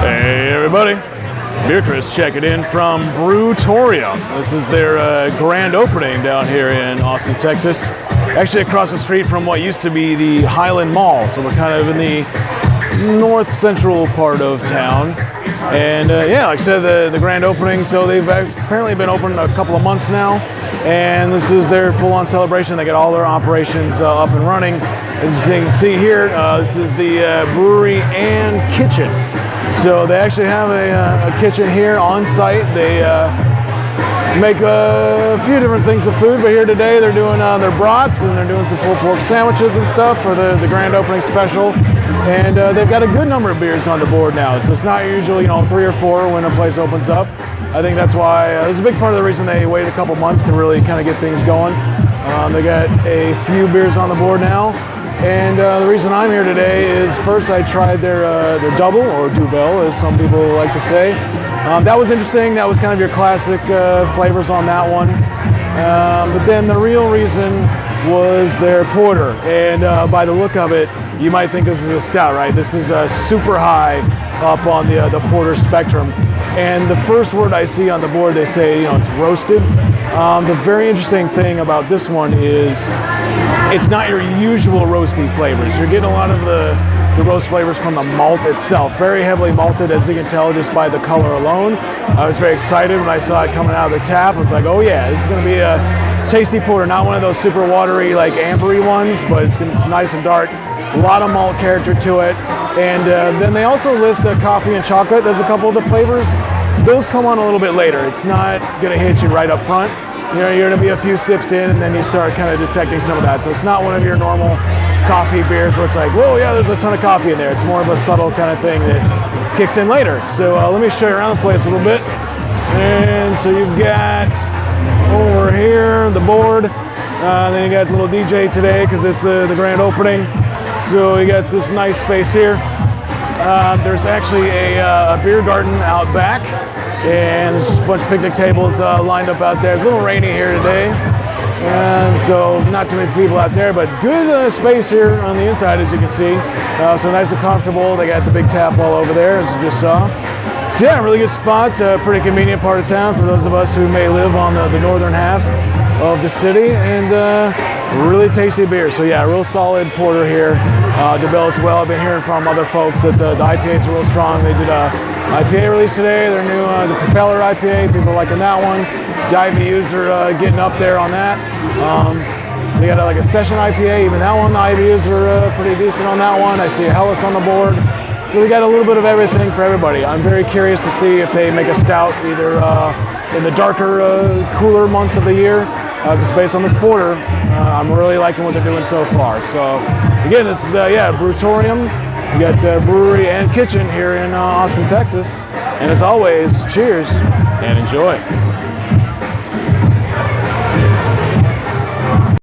Hey everybody, Beer Chris checking in from Brewtorium. This is their grand opening down here in Austin, Texas. Actually across the street from what used to be the Highland Mall, so we're kind of in the north central part of town. And yeah, like I said, the grand opening, so they've apparently been open a couple of months now, and this is their full-on celebration. They got all their operations up and running. As you can see here, this is the Brewery and Kitchen. So they actually have a kitchen here on site. They make a few different things of food, but here today they're doing their brats, and they're doing some pulled pork sandwiches and stuff for the grand opening special. And they've got a good number of beers on the board now, so it's not usually 3 or 4 when a place opens up. I think that's why it's a big part of the reason they wait a couple months to really kind of get things going. They got a few beers on the board now. And the reason I'm here today is first I tried their Dubbel, or Dubbel as some people like to say. That was interesting. That was kind of your classic flavors on that one. But then the real reason was their porter. And by the look of it, you might think this is a stout, right? This is super high up on the porter spectrum. And the first word I see on the board, they say, it's roasted. The very interesting thing about this one is it's not your usual roasty flavors. You're getting a lot of the roast flavors from the malt itself. Very heavily malted, as you can tell just by the color alone. I was very excited when I saw it coming out of the tap. I was like, oh yeah, this is going to be a tasty porter. Not one of those super watery, like ambery ones, but it's nice and dark. A lot of malt character to it. And then they also list the coffee and chocolate as a couple of the flavors. Those come on a little bit later. It's not going to hit you right up front. You're going to be a few sips in, and then you start kind of detecting some of that. So it's not one of your normal coffee beers where it's like, whoa, yeah, there's a ton of coffee in there. It's more of a subtle kind of thing that kicks in later. So let me show you around the place a little bit. And so you've got over here the board. Then you got a little DJ today because it's the grand opening. So you got this nice space here. There's actually a beer garden out back, and there's just a bunch of picnic tables lined up out there. It's a little rainy here today, and so not too many people out there, but good space here on the inside, as you can see. So nice and comfortable. They got the big tap wall over there, as you just saw. So yeah, really good spot, pretty convenient part of town for those of us who may live on the northern half of the city, and really tasty beer. So yeah, real solid porter here. Dubbel as well. I've been hearing from other folks that the IPAs are real strong. They did a IPA release today, their new the Propeller IPA. People are liking that one. The IBUs are getting up there on that. They got like a session IPA, even that one, the IBUs are pretty decent on that one. I see a Hellas on the board. So we got a little bit of everything for everybody. I'm very curious to see if they make a stout either in the darker, cooler months of the year. Because based on this porter, I'm really liking what they're doing so far. So again, this is Brewtorium. We got Brewery and Kitchen here in Austin, Texas. And as always, cheers and enjoy.